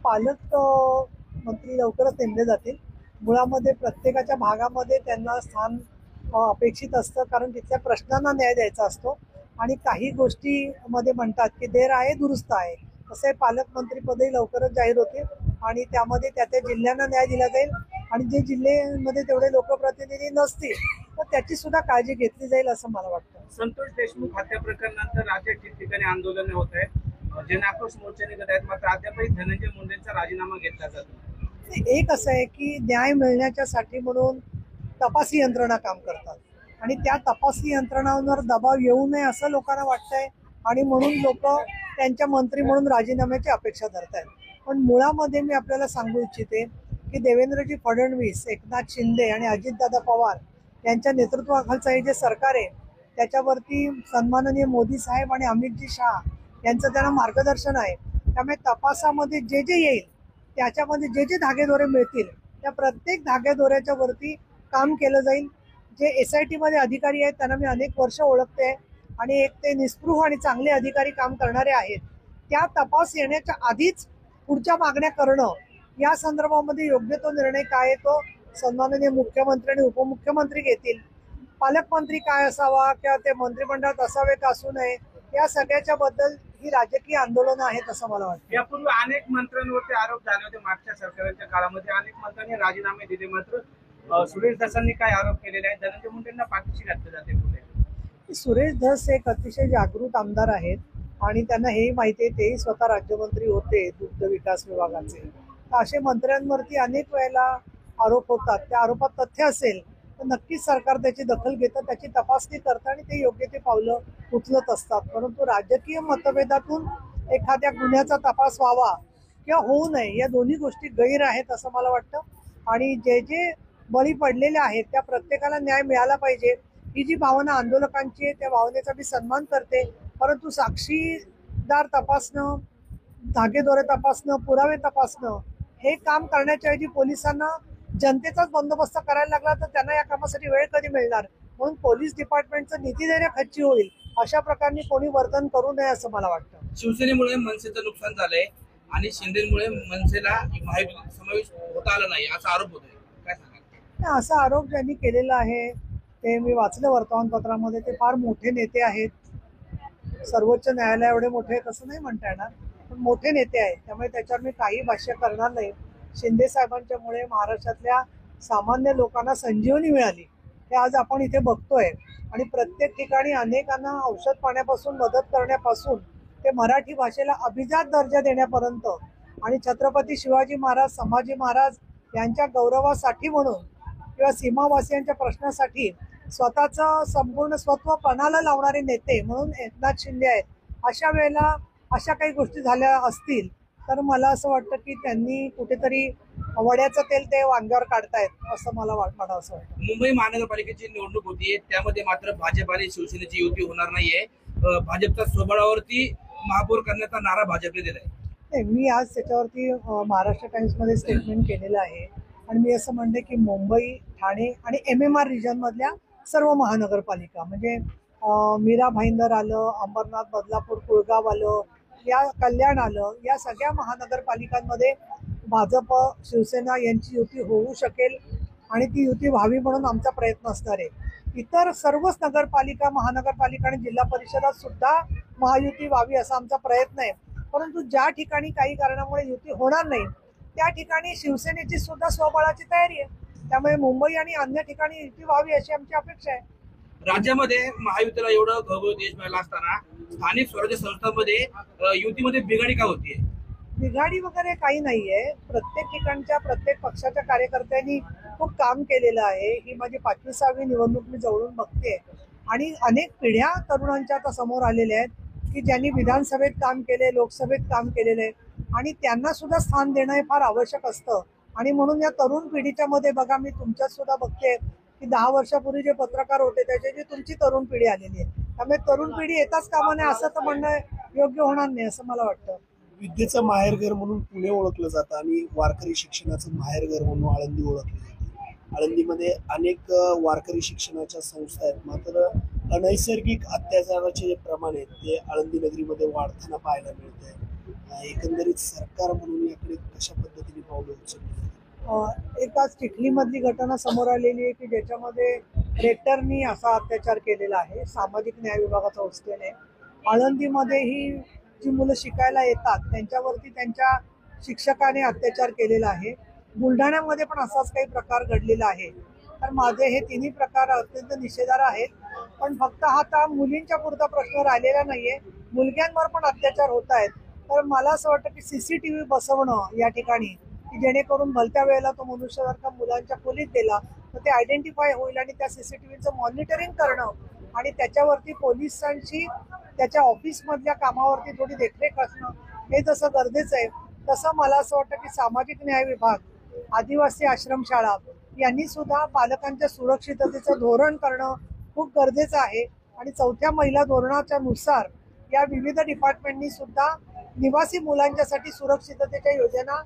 पालक मंत्री लवकरच नेमले जातील. मुळामध्ये प्रत्येकाच्या भागामध्ये त्यांना स्थान अपेक्षित असतं, कारण तिथल्या प्रश्नांना न्याय द्यायचा असतो. आणि काही गोष्टीमध्ये म्हणतात की देर आहे दुरुस्त आहे, तसे पालकमंत्रीपदही लवकरच जाहीर होतील आणि त्यामध्ये त्या जिल्ह्यांना न्याय दिला जाईल. आणि जे जिल्ह्यामध्ये तेवढे लोकप्रतिनिधी नसतील तर त्याची सुद्धा काळजी घेतली जाईल असं मला वाटतं. संतोष देशमुख हत्या प्रकरणानंतर राज्यात ठिकठिकाणी आंदोलन होत आहेत, जन आक्रोश मोर्चे निघत आहेत, मात्र अद्यापही धनंजय मुंडेंचा राजीनामा घेतला जातो. एक असं आहे की न्याय मिळण्याच्यासाठी म्हणून तपासी यंत्रणा काम करतात आणि त्या तपासी यंत्रणांवर दबाव येऊ नये असं लोकांना वाटतंय आणि म्हणून लोक त्यांच्या मंत्री म्हणून राजीनाम्याची अपेक्षा धरत आहेत. पण मुळामध्ये मी आपल्याला सांगू इच्छिते की देवेंद्रजी फडणवीस, एकनाथ शिंदे आणि अजितदादा पवार यांच्या नेतृत्वाखालचं हे जे सरकार आहे त्याच्यावरती सन्माननीय मोदी साहेब आणि अमितजी शहा यांचं त्यांना मार्गदर्शन आहे. त्यामुळे तपासामध्ये जे जे येईल त्याच्यामध्ये जे जे धागेदोरे मिळतील त्या प्रत्येक धागेदोऱ्याच्या वरती काम केलं जाईल. जे SIT मध्ये अधिकारी आहेत त्यांना मी अनेक वर्ष ओळखते आणि एक ते निस्पृह आणि चांगले अधिकारी काम करणारे आहेत. त्या तपास येण्याच्या आधीच पुढच्या मागण्या करणं या संदर्भामध्ये योग्य तो निर्णय काय आहे तो सन्माननीय मुख्यमंत्री आणि उपमुख्यमंत्री घेतील. पालकमंत्री काय असावा किंवा ते मंत्रिमंडळात असावे का असू नये या सगळ्याच्या बद्दल ही राजकीय आंदोलन आहेत असं मला वाटतं. यापूर्वी अनेक मंत्र्यांवरती आरोप झाले होते. मागच्या सरकारच्या काळामध्ये अनेक मंत्र्यांनी राजीनामे दिले, मात्र सुरेश धसांनी काय आरोप केलेले आहेत? धनंजय मुंडेंना पाठीशी घातले जाते पुढे. सुरेश धस एक अतिशय जागृत आमदार आहेत आणि त्यांना हेही माहिती आहे, तेही स्वतः राज्यमंत्री होते दुग्ध विकास विभागाचे. तर असे मंत्र्यांवरती अनेक वेळेला आरोप होतात. त्या आरोपात तथ्य असेल तर नक्कीच सरकार त्याची दखल घेतं, त्याची तपासणी करतं आणि ते योग्य ते पावलं उचलत असतात. परंतु राजकीय मतभेदातून एखाद्या गुन्ह्याचा तपास व्हावा किंवा होऊ नये या दोन्ही गोष्टी गैर आहेत असं मला वाटतं. आणि जे जे बळी पडलेले आहेत त्या प्रत्येकाला न्याय मिळाला पाहिजे ही जी भावना आंदोलकांची आहे त्या भावनेचा मी सन्मान करते. परंतु साक्षीदार तपासणं, धागेदोरे तपासणं, पुरावे तपासणं हे काम करण्याच्या ऐवजी पोलिसांना जनतेचाच बंदोबस्त करायला लागला तर त्यांना या कामासाठी वेळ कधी मिळणार. म्हणून पोलीस डिपार्टमेंटचं नीतिधैर्य खच्ची होईल अशा प्रकारे कोणी वर्तन करू नये असं मला वाटतं. शिवसेनेमुळे मनसेचं नुकसान झालंय आणि शिंदेमुळे मनसेला समावेश होता आला नाही असा आरोप होतोय, काय सांगा? असा आरोप ज्यांनी केलेला आहे ते मी वाचलं वर्तमानपत्रामध्ये. ते फार मोठे नेते आहेत, सर्वोच्च न्यायालय एवढे मोठे आहेत असं नाही म्हणता येणार, पण मोठे नेते आहेत. त्यामुळे त्याच्यावर मी काही भाष्य करणार नाही. शिंदे साहेबांच्यामुळे महाराष्ट्रातल्या सामान्य लोकांना संजीवनी मिळाली हे आज आपण इथे बघतोय. आणि प्रत्येक ठिकाणी अनेकांना औषध पाण्यापासून मदत करण्यापासून ते मराठी भाषेला अभिजात दर्जा देण्यापर्यंत आणि छत्रपती शिवाजी महाराज, संभाजी महाराज यांच्या गौरवासाठी म्हणून किंवा सीमावासियांच्या प्रश्नासाठी स्वतःचं संपूर्ण स्वत्व पणाला लावणारे नेते म्हणून एकनाथ शिंदे आहेत. अशा वेळेला अशा काही गोष्टी झाल्या असतील तर मला असं वाटतं की त्यांनी कुठेतरी वड्याचं तेल ते वांग्यावर काढतायत असं मला वाटतं. असं वाटतं. मुंबई महानगरपालिकेची निवडणूक होतीये, त्यामध्ये मात्र भाजप आणि शिवसेनेची युती होणार नाहीये. भाजपच्या स्वबळावरती महापौर करण्याचा नारा भाजपने दिलाय. नाही, मी आज त्याच्यावरती महाराष्ट्र टाइम्समध्ये स्टेटमेंट केलेलं आहे आणि मी असं म्हणते की मुंबई, ठाणे आणि MMR रिजन मधल्या सर्व महानगरपालिका म्हणजे मीरा भाईंदर आलं, अंबरनाथ, बदलापूर, कुळगाव आलं, या कल्याण आलं, या सगळ्या महानगरपालिकांमध्ये भाजप शिवसेना यांची युती होऊ शकेल आणि ती युती व्हावी म्हणून आमचा प्रयत्न असणार आहे. इतर सर्वच नगरपालिका, महानगरपालिका आणि जिल्हा परिषदात सुद्धा महायुती व्हावी असा आमचा प्रयत्न आहे. परंतु ज्या ठिकाणी काही कारणामुळे युती होणार नाही त्या ठिकाणी शिवसेनेची सुद्धा स्वबळाची तयारी आहे. त्यामुळे मुंबई आणि अन्य ठिकाणी युती व्हावी अशी आमची अपेक्षा आहे. राज्यामध्ये महायुतीला एवढं घवघवीत यश मिळालं असताना स्थानिक स्वराज्य संस्थांमध्ये युतीमध्ये बिघाडी का होतीये? बिघाडी वगैरे काही नाहीये. प्रत्येक ठिकाणच्या प्रत्येक पक्षाच्या कार्यकर्त्यांनी खूप काम केलेलं आहे. ही माझी 5वी-6वी निवडणूक मी जवळून बघते आणि अनेक पिढ्या तरुणांच्या आता समोर आलेल्या आहेत की ज्यांनी विधानसभेत काम केले, लोकसभेत काम केलेले आहे आणि त्यांना सुद्धा स्थान देणं हे फार आवश्यक असतं. आणि म्हणून या तरुण पिढीच्या मध्ये बघा, मी तुमच्यात सुद्धा बघते की 10 वर्षापूर्वी जे पत्रकार होते त्याची तुमची तरुण पिढी आलेली आहे. त्यामुळे तरुण पिढी येताच कामा नये असं तर म्हणणं योग्य होणार नाही असं मला वाटतं. विद्येचं माहेरघर म्हणून पुणे ओळखलं जातं आणि वारकरी शिक्षणाचं माहेरघर म्हणून आळंदी ओळखली जाते. आळंदीमध्ये अनेक वारकरी शिक्षणाच्या संस्था आहेत, मात्र अनैसर्गिक अत्याचाराचे जे प्रमाण आहे ते आळंदी नगरीमध्ये वाढताना पाहायला मिळते. एकंदरीत सरकार म्हणून याकडे कशा पद्धतीने पावलं उचलली? एकाच चिखलीमधली घटना समोर आलेली आहे की ज्याच्यामध्ये रेक्टरनी असा अत्याचार केलेला आहे, सामाजिक न्याय विभागाचा हॉस्टेल आहे. आळंदीमध्येही जी मुलं शिकायला येतात त्यांच्यावरती त्यांच्या शिक्षकाने अत्याचार केलेला आहे. बुलढाण्यामध्ये पण असाच काही प्रकार घडलेला आहे. तर माझे हे तिन्ही प्रकार अत्यंत निषेधार्ह आहेत. पण फक्त हा त्या मुलींच्या पुरता प्रश्न राहिलेला नाहीये, मुलग्यांवर पण अत्याचार होत आहेत. तर मला असं वाटतं की सीसीटीव्ही बसवणं या ठिकाणी, की जेणेकरून भलत्या वेळेला तो मनुष्य जर का मुलांच्या खोलीत गेला तर ते आयडेंटिफाय होईल आणि त्या सीसीटीव्हीचं मॉनिटरिंग करणं आणि त्याच्यावरती पोलिसांची त्याच्या ऑफिसमधल्या कामावरती थोडी देखरेख असणं हे जसं गरजेचं आहे, तसं मला असं वाटतं की सामाजिक न्याय विभाग, आदिवासी आश्रमशाळा यांनी सुद्धा पालकांच्या सुरक्षिततेचं धोरण करणं खूप गरजेचं आहे. आणि 4थ्या महिला धोरणाच्या नुसार या विविध डिपार्टमेंटनी सुद्धा निवासी मुलांच्यासाठी सुरक्षिततेच्या योजना